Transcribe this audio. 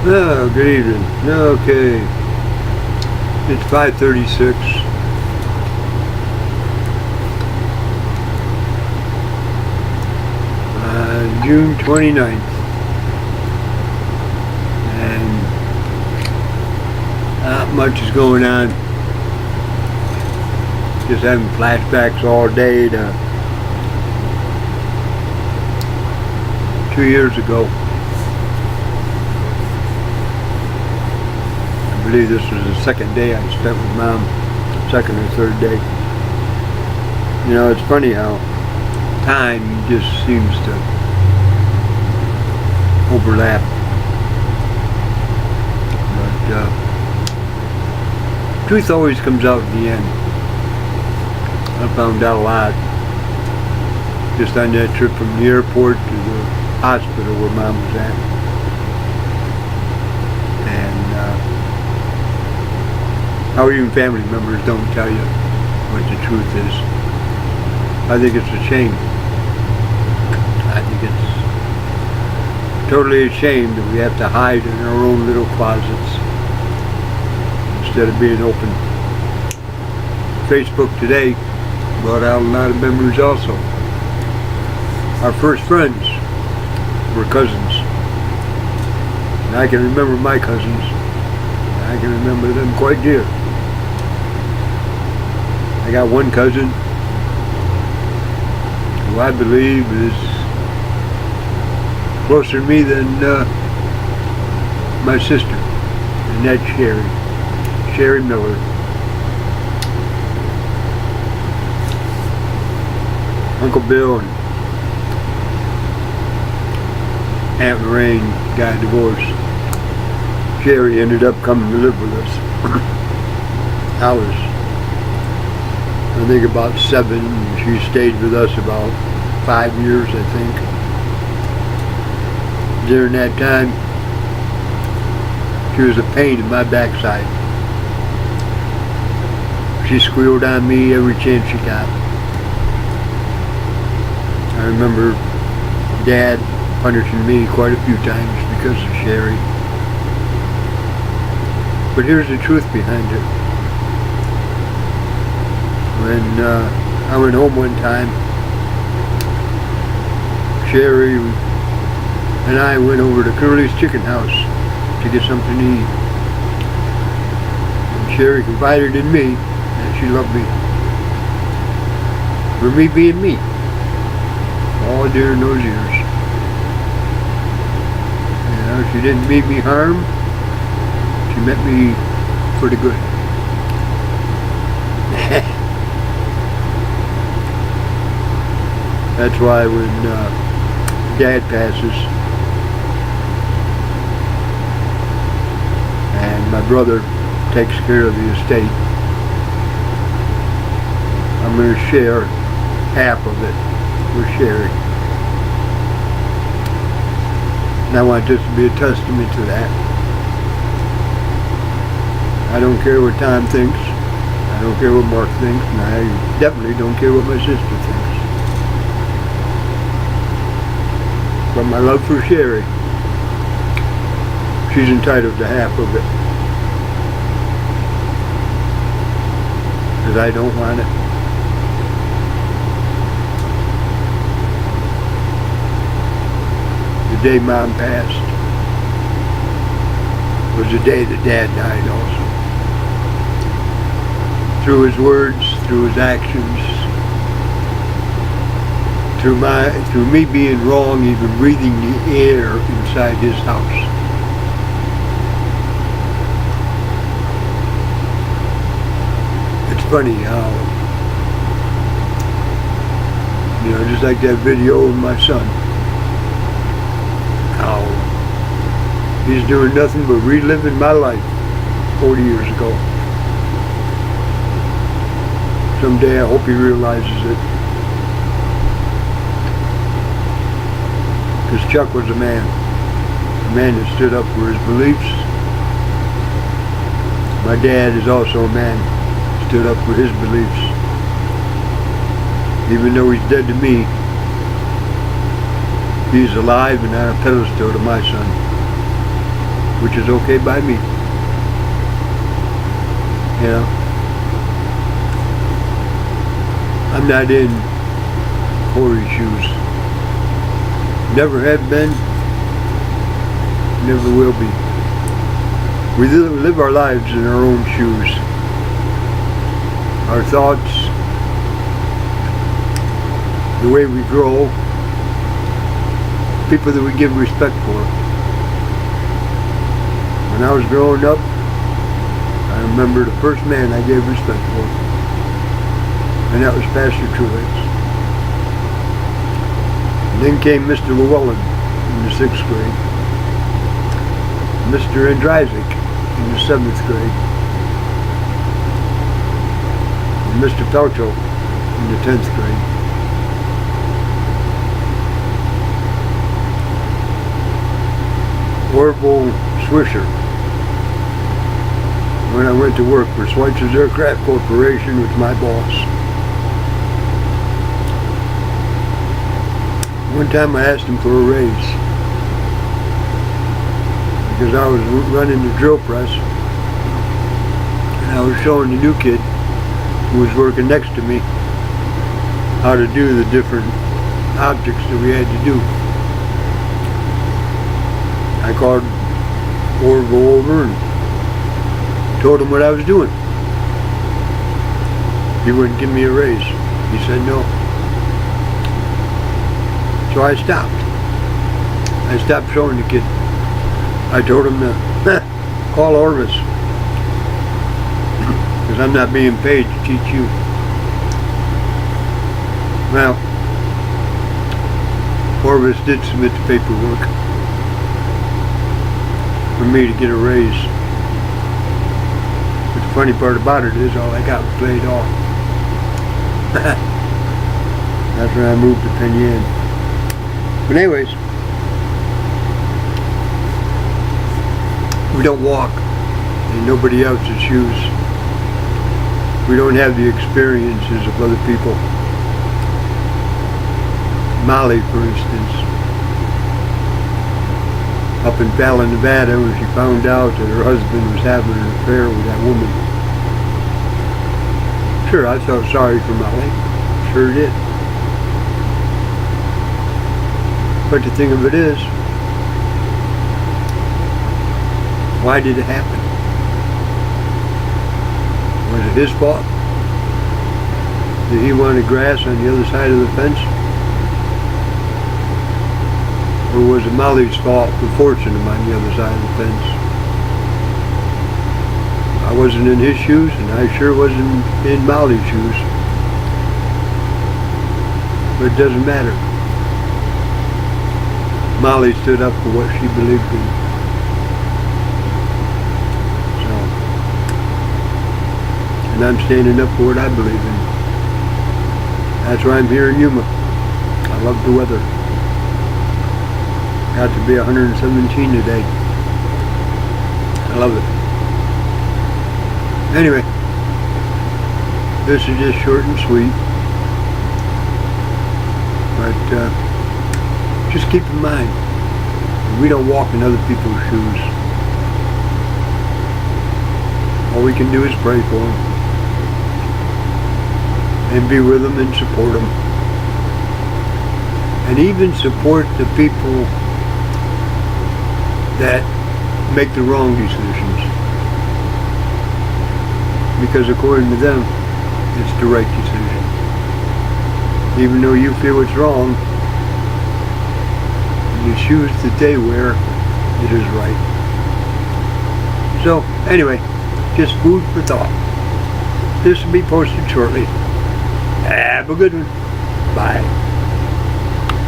Oh, good evening. Okay. It's 5:36. June 29th. And not much is going on. Just having flashbacks all day to 2 years ago. I believe this was the second day I spent with Mom, second or third day. You know, it's funny how time just seems to overlap. But truth always comes out in the end. I found out a lot just on that trip from the airport to the hospital where Mom was at. And how even family members don't tell you what the truth is. I think it's a shame. I think it's totally a shame that we have to hide in our own little closets instead of being open. Facebook today brought out a lot of memories also. Our first friends were cousins. And I can remember my cousins. I can remember them quite dear. I got one cousin who I believe is closer to me than my sister, and that's Sherry Miller. Uncle Bill and Aunt Lorraine got divorced. Sherry ended up coming to live with us. I think about 7, and she stayed with us about 5 years, I think. During that time, she was a pain in my backside. She squealed on me every chance she got. I remember Dad punishing me quite a few times because of Sherry. But here's the truth behind it. When I went home one time, Sherry and I went over to Curly's Chicken House to get something to eat. And Sherry confided in me that she loved me for me being me all during those years. You know, she didn't mean me harm. She meant me for the good. That's why when Dad passes and my brother takes care of the estate, I'm going to share half of it with Sherry. And I want this to be a testament to that. I don't care what Tom thinks. I don't care what Mark thinks. And I definitely don't care what my sister thinks. But my love for Sherry, she's entitled to half of it. Because I don't want it. The day Mom passed was the day that Dad died also. Through his words, through his actions, through me being wrong, even breathing the air inside his house. It's funny how, you know, just like that video of my son, how he's doing nothing but reliving my life 40 years ago. Someday I hope he realizes it. Because Chuck was a man that stood up for his beliefs. My dad is also a man who stood up for his beliefs. Even though he's dead to me, he's alive and on a pedestal to my son. which is okay by me. You know, I'm not in Corey's shoes. Never have been, never will be. We live our lives in our own shoes. Our thoughts, the way we grow, people that we give respect for. When I was growing up, I remember the first man I gave respect for, and that was Pastor Truex. And then came Mr. Llewellyn in the 6th grade, Mr. Andrzyk in the 7th grade, and Mr. Pelcho in the 10th grade. Orville Swisher, when I went to work for Schweitzer's Aircraft Corporation, was my boss. One time I asked him for a raise because I was running the drill press and I was showing the new kid who was working next to me how to do the different objects that we had to do. I called Orville over and told him what I was doing. He wouldn't give me a raise. He said no. So I stopped. I stopped showing the kid. I told him to call Orvis, because I'm not being paid to teach you. Well, Orvis did submit the paperwork for me to get a raise. But the funny part about it is all I got was laid off. That's when I moved to Penn Yan. But anyways, we don't walk in nobody else's shoes. We don't have the experiences of other people. Molly, for instance, up in Fallon, Nevada, when she found out that her husband was having an affair with that woman. Sure, I felt sorry for Molly. Sure did. But the thing of it is, why did it happen? Was it his fault? Did he want grass on the other side of the fence? Or was it Molly's fault for forcing him on the other side of the fence? I wasn't in his shoes, and I sure wasn't in Molly's shoes. But it doesn't matter. Molly stood up for what she believed in. So, and I'm standing up for what I believe in. That's why I'm here in Yuma. I love the weather. Got to be 117 today. I love it. Anyway, this is just short and sweet. But just keep in mind, we don't walk in other people's shoes. All we can do is pray for them and be with them and support them. And even support the people that make the wrong decisions. Because according to them, it's the right decision. Even though you feel it's wrong, the shoes that they wear, it is right. So, anyway, just food for thought. This will be posted shortly. Have a good one. Bye.